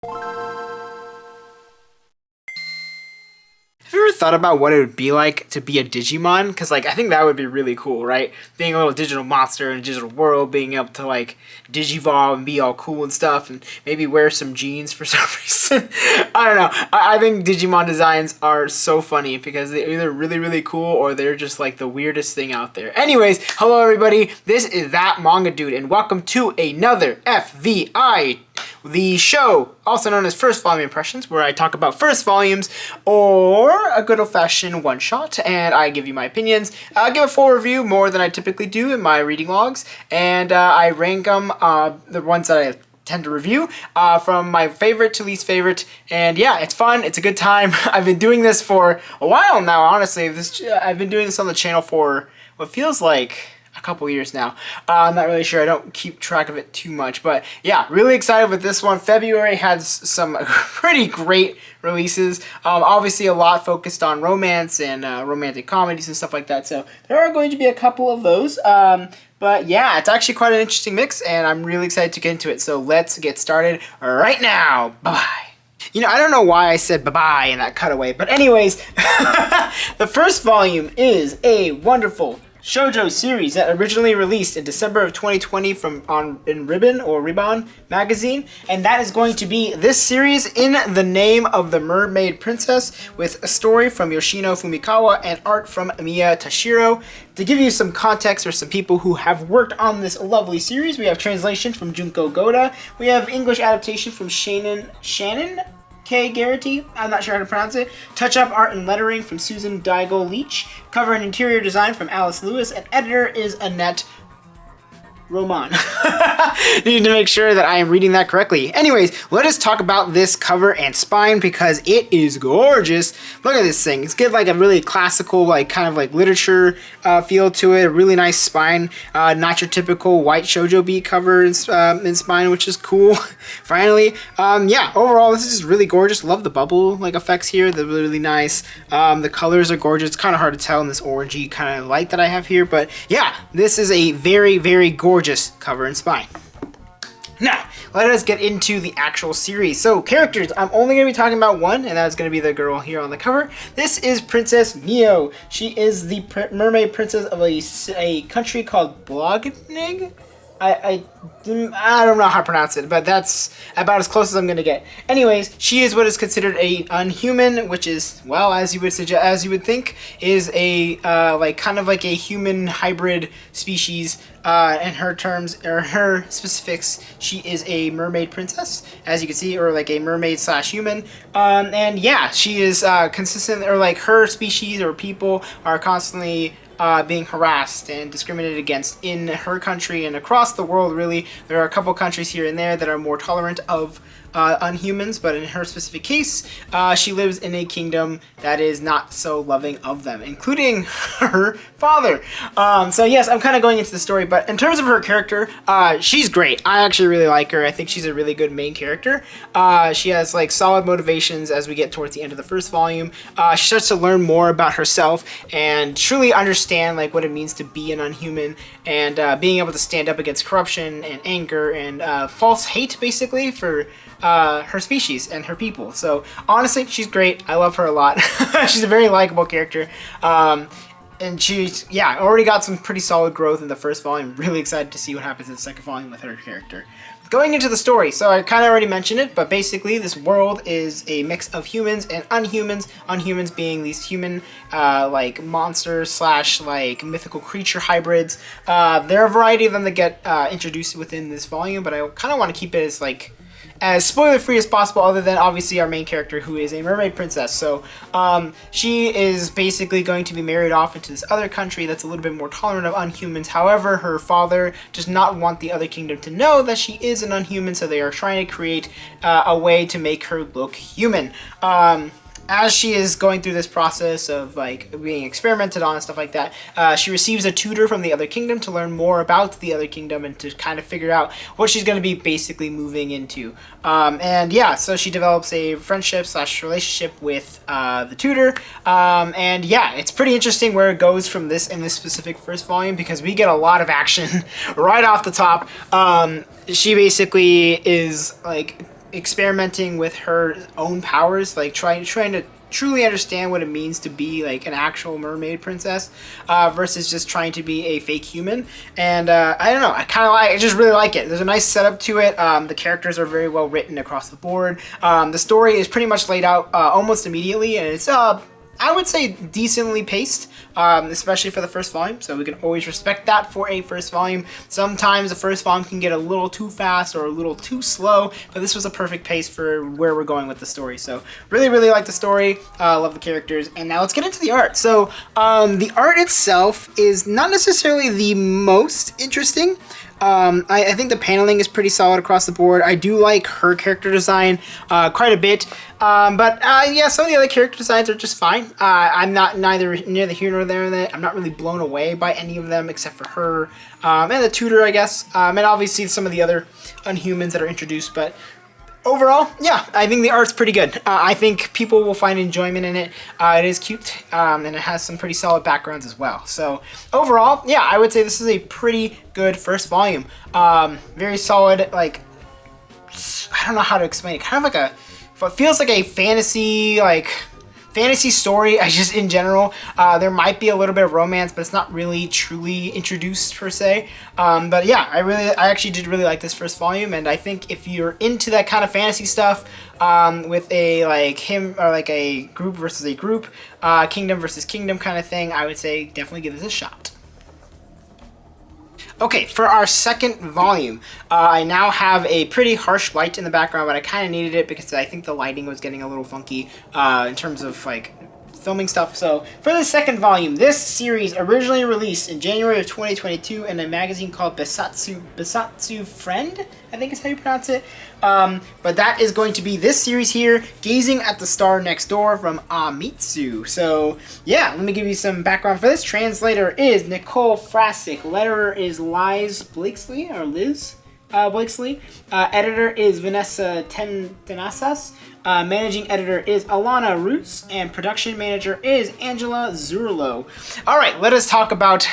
Have you ever thought about what it would be like to be a Digimon? Because, like, I think that would be really cool, right? Being a little digital monster in a digital world, being able to, like, digivolve and be all cool and stuff, and maybe wear some jeans for some reason. I don't know. I think Digimon designs are so funny because they're either really, really cool or they're just, like, the weirdest thing out there. Anyways, hello, everybody. This is That Manga Dude, and welcome to another FVI, the show, also known as First Volume Impressions, where I talk about first volumes or a good old-fashioned one-shot, and I give you my opinions. I give a full review more than I typically do in my reading logs, and I rank them, the ones that I tend to review, from my favorite to least favorite, and yeah, it's fun, it's a good time. I've been doing this for a while now, honestly. I've been doing this on the channel for what feels like a couple years now. I'm not really sure. I don't keep track of it too much, but yeah, really excited with this one. February has some pretty great releases. Obviously, a lot focused on romance and romantic comedies and stuff like that. So there are going to be a couple of those. But yeah, it's actually quite an interesting mix, and I'm really excited to get into it. So let's get started right now. Bye-bye. You know, I don't know why I said bye-bye in that cutaway, but anyways, the first volume is a wonderful shoujo series that originally released in December of 2020 in Ribbon magazine, and that is going to be this series, In the Name of the Mermaid Princess, with a story from Yoshino Fumikawa and art from Miya Tashiro. To give you some context, or some people who have worked on this lovely series, we have translation from Junko Goda, we have English adaptation from Shannon K. Garrity, I'm not sure how to pronounce it. Touch-up art and lettering from Susan Daigle Leach. Cover and interior design from Alice Lewis. And editor is Annette Roman. Need to make sure that I am reading that correctly. Anyways, let us talk about this cover and spine because it is gorgeous. Look at this thing. It's got like a really classical, like kind of like literature feel to it. A really nice spine. Not your typical white shoujo beat cover in spine, which is cool. Finally, yeah. Overall, this is really gorgeous. Love the bubble like effects here. They're really, really nice. The colors are gorgeous. It's kind of hard to tell in this orangey kind of light that I have here, but yeah, this is a very, very gorgeous cover and spine. Now, let us get into the actual series. So, characters, I'm only going to be talking about one, and that's going to be the girl here on the cover. This is Princess Mio. She is the mermaid princess of a country called Blognig. I don't know how to pronounce it, but that's about as close as I'm gonna get. Anyways, she is what is considered a unhuman, which is, well, as you would think, is a like kind of like a human hybrid species. In her terms or her specifics, she is a mermaid princess, as you can see, or like a mermaid slash human. And yeah, she is consistent, or like her species or people are constantly being harassed and discriminated against in her country and across the world, really. There are a couple countries here and there that are more tolerant of unhumans, but in her specific case, she lives in a kingdom that is not so loving of them, including her father. So yes, I'm kind of going into the story, but in terms of her character, she's great. I actually really like her. I think she's a really good main character. She has like solid motivations as we get towards the end of the first volume. She starts to learn more about herself and truly understand like what it means to be an unhuman, and being able to stand up against corruption and anger and false hate, basically, for her species and her people. So honestly, she's great. I love her a lot. She's a very likable character. And she's, yeah, already got some pretty solid growth in the first volume. Really excited to see what happens in the second volume with her character. Going into the story, so I kind of already mentioned it, but basically this world is a mix of humans and unhumans. Unhumans being these human, like monsters slash like mythical creature hybrids. There are a variety of them that get introduced within this volume, but I kind of want to keep it as like as spoiler-free as possible, other than obviously our main character, who is a mermaid princess. So she is basically going to be married off into this other country that's a little bit more tolerant of unhumans. However, her father does not want the other kingdom to know that she is an unhuman, so they are trying to create a way to make her look human. As she is going through this process of like being experimented on and stuff like that, she receives a tutor from the other kingdom to learn more about the other kingdom and to kind of figure out what she's going to be basically moving into. And yeah, so she develops a friendship slash relationship with the tutor. And yeah, it's pretty interesting where it goes from this in this specific first volume, because we get a lot of action right off the top. She basically is like experimenting with her own powers, like trying to truly understand what it means to be like an actual mermaid princess versus just trying to be a fake human. And I don't know, I just really like it. There's a nice setup to it. The characters are very well written across the board. The story is pretty much laid out almost immediately, and it's I would say decently paced, especially for the first volume, so we can always respect that for a first volume. Sometimes the first volume can get a little too fast or a little too slow, but this was a perfect pace for where we're going with the story. So really, really like the story, love the characters, and now let's get into the art. So the art itself is not necessarily the most interesting. I think the paneling is pretty solid across the board. I do like her character design quite a bit. Yeah, some of the other character designs are just fine. I'm not neither near the here nor there. I'm not really blown away by any of them except for her and the tutor, I guess. And obviously some of the other Unhumans that are introduced. But overall, yeah, I think the art's pretty good. I think people will find enjoyment in it. It is cute, and it has some pretty solid backgrounds as well. So overall, yeah, I would say this is a pretty good first volume. Very solid, like, I don't know how to explain it. Kind of like it feels like a fantasy story. I just, in general, there might be a little bit of romance, but it's not really truly introduced per se. But yeah, I actually did really like this first volume, and I think if you're into that kind of fantasy stuff, with a a group versus a group, kingdom versus kingdom kind of thing, I would say definitely give this a shot. Okay, for our second volume, I now have a pretty harsh light in the background, but I kind of needed it because I think the lighting was getting a little funky in terms of like filming stuff. So for the second volume, this series originally released in January of 2022 in a magazine called Besatsu Friend, I think is how you pronounce it. But that is going to be this series here, Gazing at the Star Next Door from Amitsu. So yeah, let me give you some background for this. Translator is Nicole Frasick. Letterer is Liz Blakesley, or Liz Blakesley. Editor is Vanessa Tenasas. Managing editor is Alana Roos, and production manager is Angela Zurlo. All right, let us talk about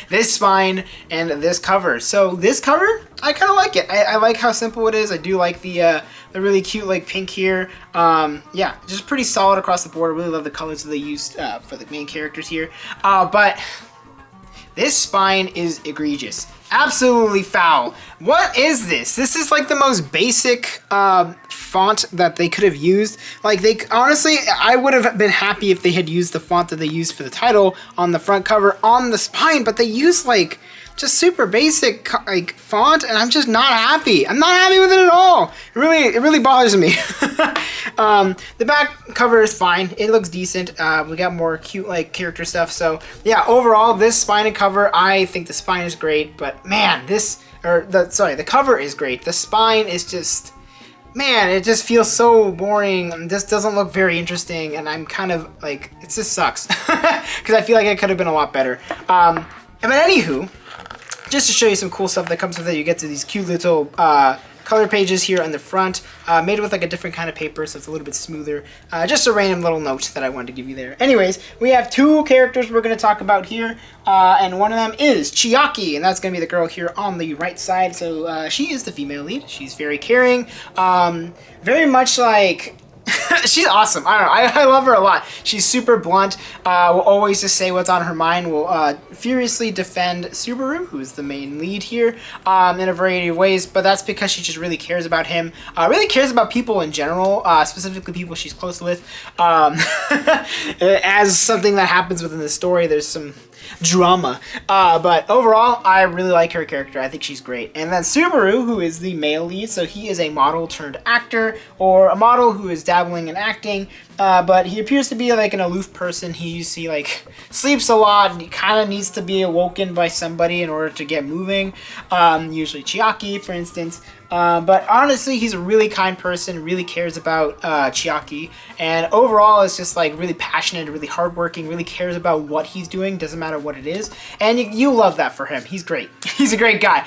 this spine and this cover. So this cover, I kind of like it. I like how simple it is. I do like the really cute like pink here. Yeah, just pretty solid across the board. I really love the colors that they used for the main characters here. But this spine is egregious. Absolutely foul. What is this? This is like the most basic font that they could have used. Like, they honestly, I would have been happy if they had used the font that they used for the title on the front cover on the spine, but they used like just super basic like font, and I'm just not happy. I'm not happy with it at all. It really bothers me. The back cover is fine. It looks decent. We got more cute like character stuff. So yeah, overall, this spine and cover, I think the spine is great. But man, the cover is great. The spine is just, man, it just feels so boring. And this doesn't look very interesting, and I'm kind of like, it just sucks because I feel like it could have been a lot better. But anywho, just to show you some cool stuff that comes with it, you get to these cute little color pages here on the front, made with like a different kind of paper, so it's a little bit smoother. Just a random little note that I wanted to give you there. Anyways, we have two characters we're going to talk about here, and one of them is Chiaki, and that's going to be the girl here on the right side. So she is the female lead. She's very caring, very much like... She's awesome. I don't know. I love her a lot. She's super blunt. Will always just say what's on her mind. Will furiously defend Subaru, who's the main lead here, in a variety of ways. But that's because she just really cares about him. Really cares about people in general, specifically people she's close with. As something that happens within the story, there's some drama. But overall, I really like her character. I think she's great. And then Subaru, who is the male lead, so he is a model turned actor, or a model who is dabbling in acting, but he appears to be like an aloof person. He like sleeps a lot, and he kind of needs to be awoken by somebody in order to get moving, usually Chiaki, for instance. But honestly, he's a really kind person, really cares about Chiaki, and overall is just like really passionate, really hardworking, really cares about what he's doing, doesn't matter what it is, and you love that for him. He's great. He's a great guy.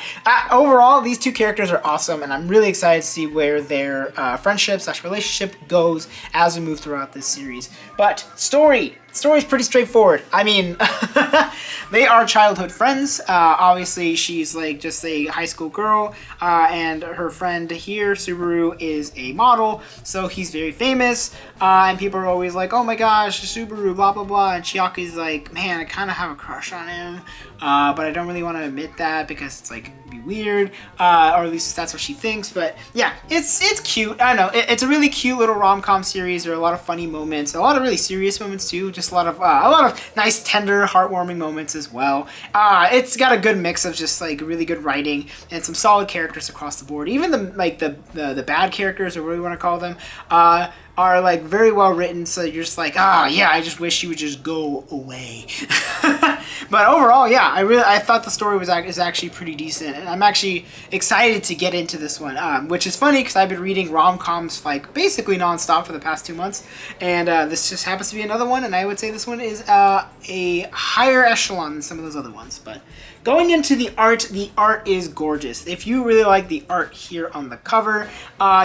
Overall, these two characters are awesome, and I'm really excited to see where their friendship/relationship goes as we move throughout this series. But story, story's pretty straightforward. I mean, they are childhood friends. Obviously, she's like just a high school girl, and her friend here, Subaru, is a model, so he's very famous, and people are always like, oh my gosh, Subaru, blah, blah, blah, and Chiaki's like, man, I kind of have a crush on him, but I don't really want to admit that because it's like, be weird, or at least that's what she thinks, but yeah, it's cute. I don't know, it's a really cute little rom-com series. There are a lot of funny moments, a lot of really serious moments too, just a lot of nice, tender, heartwarming moments as well. It's got a good mix of just like really good writing and some solid characters across the board. Even the bad characters, or what do we want to call them, are like very well written, so you're just like, yeah, I just wish she would just go away. But overall, yeah, I thought the story is actually pretty decent, and I'm actually excited to get into this one, which is funny because I've been reading rom-coms like basically nonstop for the past 2 months, and this just happens to be another one, and I would say this one is a higher echelon than some of those other ones. But going into the art is gorgeous. If you really like the art here on the cover,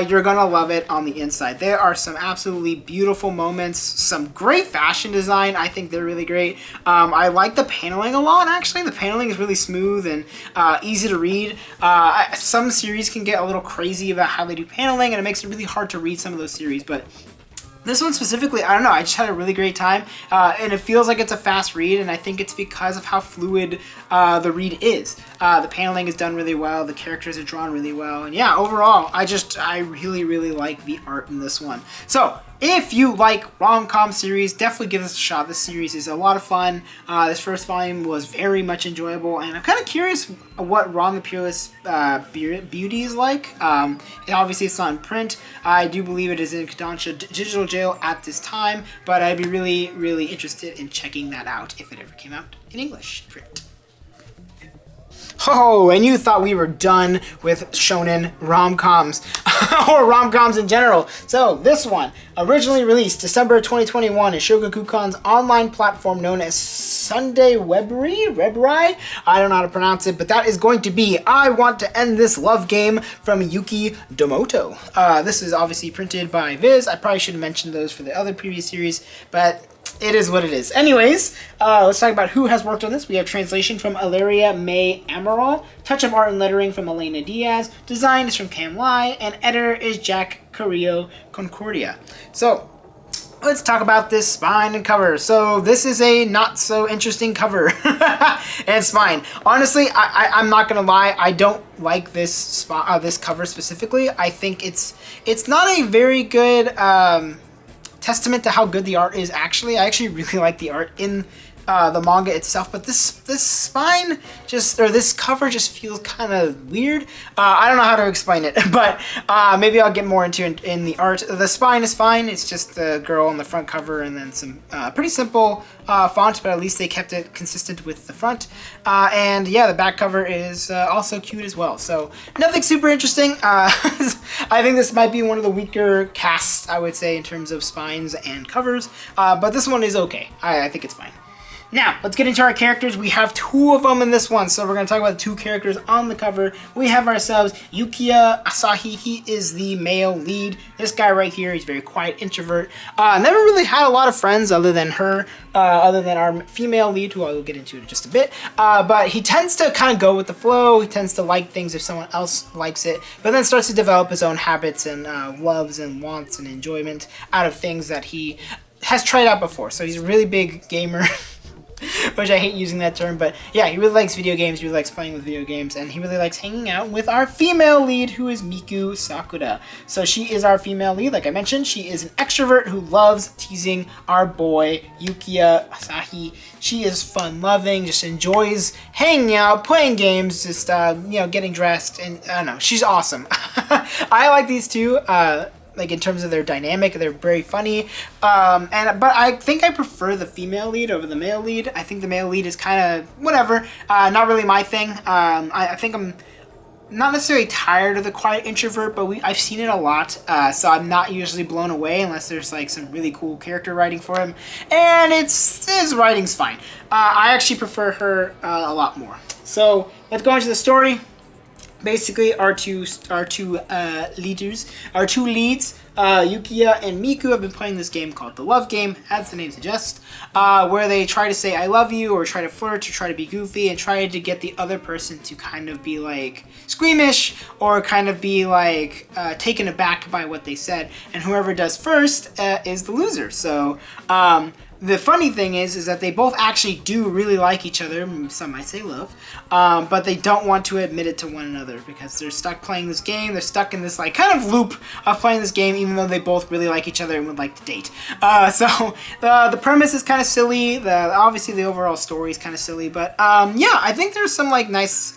you're gonna love it on the inside. There are some absolutely beautiful moments, some great fashion design. I think they're really great. I like the paneling a lot, actually. The paneling is really smooth and easy to read. Some series can get a little crazy about how they do paneling, and it makes it really hard to read some of those series, but this one specifically, I don't know, I just had a really great time, and it feels like it's a fast read, and I think it's because of how fluid the read is. The paneling is done really well, the characters are drawn really well, and yeah, overall, I really, really like the art in this one. So, if you like rom-com series, definitely give this a shot. This series is a lot of fun. This first volume was very much enjoyable, and I'm kind of curious what Ron the Peerless Beauty is like. Obviously, it's not in print. I do believe it is in Kodansha Digital Jail at this time, but I'd be really, really interested in checking that out if it ever came out in English print. Oh, and you thought we were done with shonen rom-coms, or rom-coms in general. So, this one, originally released December 2021, is Shogakukan's online platform known as Sunday Webry? I don't know how to pronounce it, but that is going to be I Want to End This Love Game from Yuki Domoto. This is obviously printed by Viz. I probably should have mentioned those for the other previous series, but it is what it is. Anyways, let's talk about who has worked on this. We have translation from Ilaria May Amaral, touch of art and lettering from Elena Diaz, design is from Cam Lai, and editor is Jack Carrillo Concordia. So, let's talk about this spine and cover. So this is a not so interesting cover and spine. Honestly, I'm not gonna lie. I don't like this this cover specifically. I think it's not a very good testament to how good the art is. Actually, I actually really like the art in the manga itself, but this spine this cover just feels kind of weird. I don't know how to explain it, but maybe I'll get more into in the art. The spine is fine. It's just the girl on the front cover and then some pretty simple font, but at least they kept it consistent with the front. And yeah, the back cover is also cute as well. So nothing super interesting. I think this might be one of the weaker casts, I would say, in terms of spines and covers, but this one is okay. I think it's fine. Now, let's get into our characters. We have 2 of them in this one, so we're going to talk about the 2 characters on the cover. We have ourselves Yukiya Asahi. He is the male lead. This guy right here, he's very quiet, introvert. Never really had a lot of friends other than her, other than our female lead, who I will get into in just a bit. But he tends to kind of go with the flow. He tends to like things if someone else likes it, but then starts to develop his own habits and loves and wants and enjoyment out of things that he has tried out before. So he's a really big gamer. Which I hate using that term, but yeah, he really likes video games, he really likes playing with video games, and he really likes hanging out with our female lead, who is Miku Sakura. So she is our female lead, like I mentioned. She is an extrovert who loves teasing our boy, Yukiya Asahi. She is fun-loving, just enjoys hanging out, playing games, just, getting dressed, and I don't know, she's awesome. I like these two. Like in terms of their dynamic, they're very funny, but I think I prefer the female lead over the male lead. I think the male lead is kind of whatever, not really my thing. I think I'm not necessarily tired of the quiet introvert, but I've seen it a lot, so I'm not usually blown away unless there's like some really cool character writing for him, and his writing's fine. I actually prefer her a lot more. So let's go into the story. Basically, our two leads Yukiya and Miku have been playing this game called The Love Game, as the name suggests, where they try to say I love you, or try to flirt, or try to be goofy, and try to get the other person to kind of be like squeamish, or kind of be like taken aback by what they said, and whoever does first is the loser. So the funny thing is that they both actually do really like each other, some might say love, but they don't want to admit it to one another because they're stuck playing this game. They're stuck in this like kind of loop of playing this game, even though they both really like each other and would like to date. So the premise is kind of silly. Obviously the overall story is kind of silly, but yeah, I think there's some like nice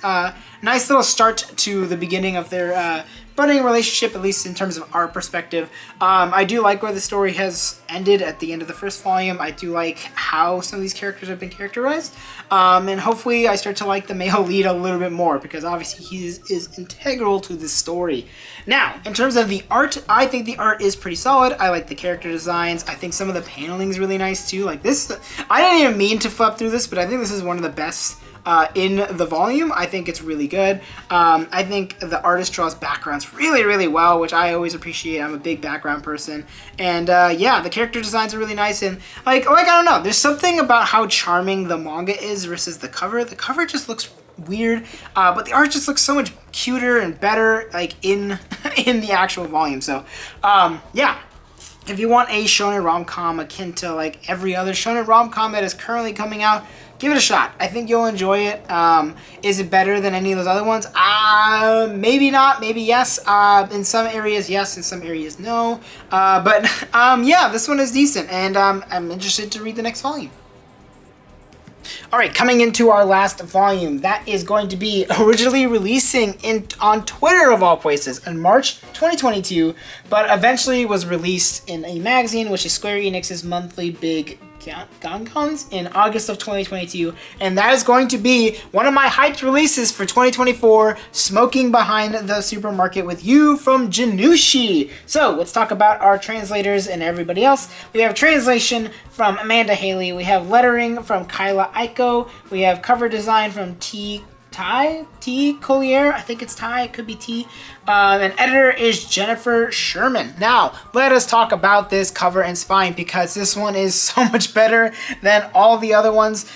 little start to the beginning of their budding relationship, at least in terms of our perspective. I do like where the story has ended at the end of the first volume. I do like how some of these characters have been characterized. And hopefully I start to like the male lead a little bit more, because obviously he is integral to this story. Now, in terms of the art, I think the art is pretty solid. I like the character designs. I think some of the paneling is really nice too. Like this, I didn't even mean to flip through this, but I think this is one of the best in the volume. I think it's really good. I think the artist draws backgrounds really, really well, which I always appreciate. I'm a big background person. And yeah, the character designs are really nice. And like I don't know, there's something about how charming the manga is versus the cover. The cover just looks weird, but the art just looks so much cuter and better like in the actual volume. So yeah. If you want a shonen rom-com akin to like every other shonen rom-com that is currently coming out, give it a shot. I think you'll enjoy it. Is it better than any of those other ones? Maybe not, maybe yes. In some areas, yes. In some areas, no. But yeah, this one is decent, and I'm interested to read the next volume. Alright, coming into our last volume, that is going to be originally releasing on Twitter of all places in March 2022, but eventually was released in a magazine, which is Square Enix's monthly big Gangans in August of 2022, and that is going to be one of my hyped releases for 2024, Smoking Behind the Supermarket with You from Janushi. So let's talk about our translators and everybody else. We have translation from Amanda Haley, we have lettering from Kyla Aiko, we have cover design from T. Collier, I think it's Ty, it could be T. And editor is Jennifer Sherman. Now, let us talk about this cover and spine, because this one is so much better than all the other ones,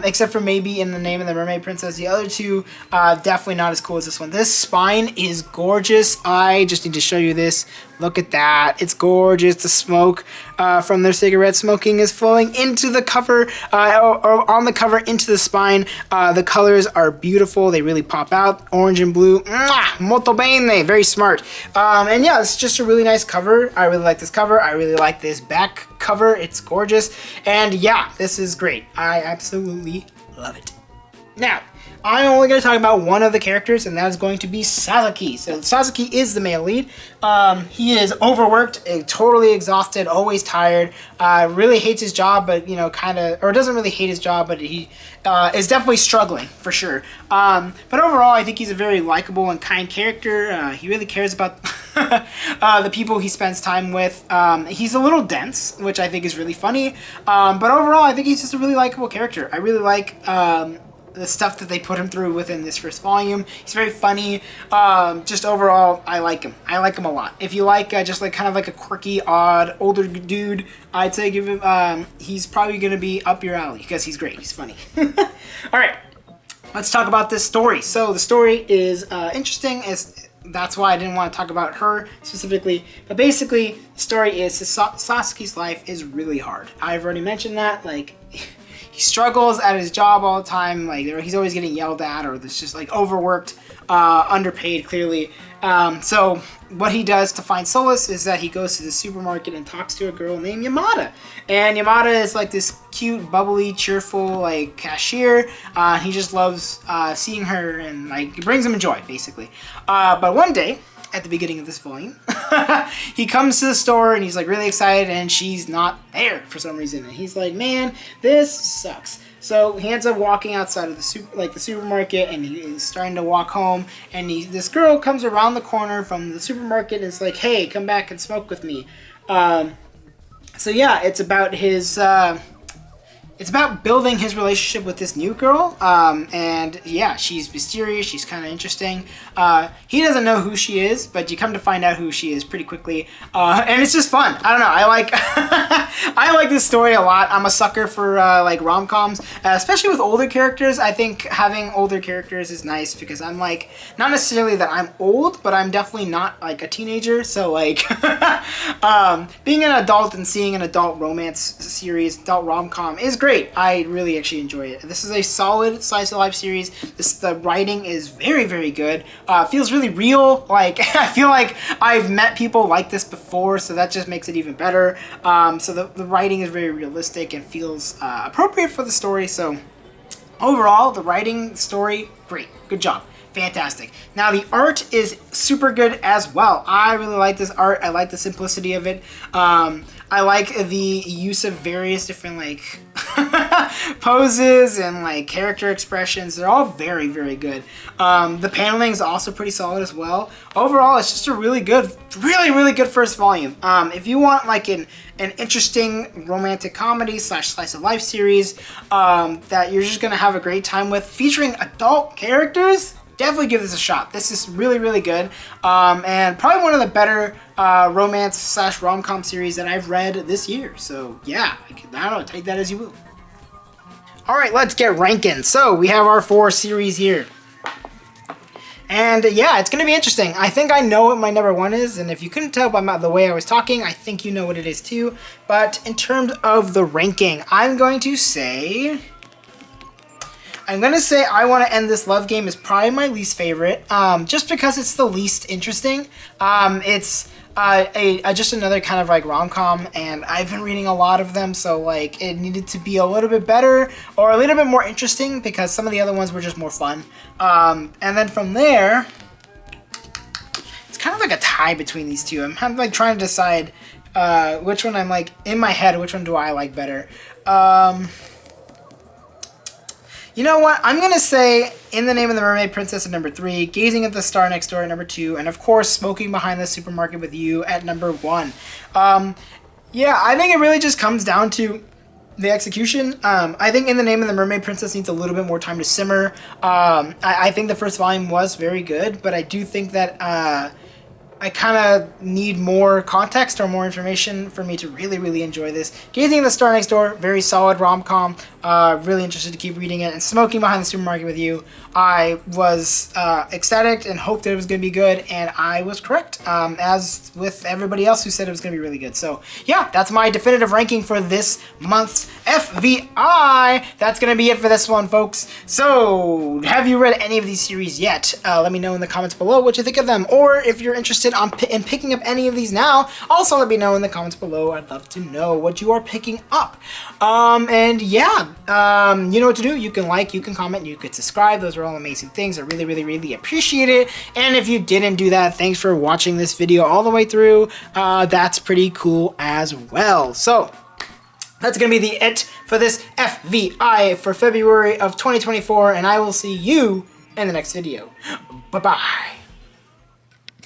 except for maybe In the Name of the Mermaid Princess. The other two, definitely not as cool as this one. This spine is gorgeous. I just need to show you this. Look at that. It's gorgeous. The smoke from their cigarette smoking is flowing into the cover, or on the cover into the spine. The colors are beautiful. They really pop out. Orange and blue. Mwah! Molto bene. Very smart. And yeah, it's just a really nice cover. I really like this cover. I really like this back cover. It's gorgeous. And yeah, this is great. I absolutely love it. Now, I'm only going to talk about one of the characters, and that is going to be Sasaki. So Sasaki is the male lead. He is overworked, totally exhausted, always tired, really hates his job, but, you know, kind of, or doesn't really hate his job, but he is definitely struggling, for sure. But overall, I think he's a very likable and kind character. He really cares about the people he spends time with. He's a little dense, which I think is really funny. But overall, I think he's just a really likable character. I really like the stuff that they put him through within this first volume. He's very funny. Just overall, I like him. I like him a lot. If you like just like kind of like a quirky, odd, older dude, I'd say give him. He's probably gonna be up your alley because he's great. He's funny. All right, let's talk about this story. So the story is interesting. That's why I didn't want to talk about her specifically. But basically, the story is Sasaki's life is really hard. I've already mentioned that. Like, he struggles at his job all the time. Like, he's always getting yelled at, or it's just like overworked, underpaid, clearly. So what he does to find solace is that he goes to the supermarket and talks to a girl named Yamada. And Yamada is like this cute, bubbly, cheerful, like, cashier. He just loves seeing her, and like it brings him joy, basically. But one day, at the beginning of this volume, he comes to the store and he's like really excited, and she's not there for some reason, and he's like, man, this sucks. So he ends up walking outside of the supermarket, and he is starting to walk home, and this girl comes around the corner from the supermarket and is like, hey, come back and smoke with me. So yeah, it's about his it's about building his relationship with this new girl, and yeah, she's mysterious, she's kind of interesting. He doesn't know who she is, but you come to find out who she is pretty quickly, and it's just fun. I don't know, I like I like this story a lot. I'm a sucker for like rom-coms, especially with older characters. I think having older characters is nice because I'm like, not necessarily that I'm old, but I'm definitely not like a teenager, so like being an adult and seeing an adult romance series, adult rom-com is great. I really actually enjoy it. This is a solid slice of life series. The writing is very, very good. Feels really real. Like, I feel like I've met people like this before, so that just makes it even better. So the writing is very realistic and feels appropriate for the story. So overall, the writing, story, great. Good job. Fantastic. Now the art is super good as well. I really like this art. I like the simplicity of it. I like the use of various different like poses and like character expressions. They're all very, very good. The paneling is also pretty solid as well. Overall, it's just a really good, really good first volume. If you want like an interesting romantic comedy / slice of life series that you're just gonna have a great time with, featuring adult characters, definitely give this a shot. This is really, really good, and probably one of the better romance / rom-com series that I've read this year. So yeah, I don't know, take that as you will. All right, let's get ranking. So we have our 4 series here. And yeah, it's going to be interesting. I think I know what my number 1 is, and if you couldn't tell by the way I was talking, I think you know what it is too. But in terms of the ranking, I'm going to say I Want to End This Love Game is probably my least favorite, just because it's the least interesting. It's just another kind of like rom-com, and I've been reading a lot of them, so like it needed to be a little bit better or a little bit more interesting because some of the other ones were just more fun. And then from there, it's kind of like a tie between these two. I'm like trying to decide which one I'm like, in my head, which one do I like better. You know what? I'm going to say In the Name of the Mermaid Princess at number 3, Gazing at the Star Next Door at number 2, and of course, Smoking Behind the Supermarket with You at number 1. Yeah, I think it really just comes down to the execution. I think In the Name of the Mermaid Princess needs a little bit more time to simmer. I think the first volume was very good, but I do think that I kind of need more context or more information for me to really, really enjoy this. Gazing at the Star Next Door, very solid rom-com. Really interested to keep reading it. And Smoking Behind the Supermarket with You, I was ecstatic and hoped that it was going to be good, and I was correct, as with everybody else who said it was going to be really good. So yeah, that's my definitive ranking for this month's FVI. That's going to be it for this one, folks. So have you read any of these series yet? Let me know in the comments below what you think of them, or if you're interested in picking up any of these now, also let me know in the comments below. I'd love to know what you are picking up. And yeah, you know what to do. You can like, you can comment, you could subscribe. Those are all amazing things. I really, really, really appreciate it. And if you didn't do that, thanks for watching this video all the way through. That's pretty cool as well. So that's going to be it for this FVI for February of 2024, and I will see you in the next video. Bye-bye.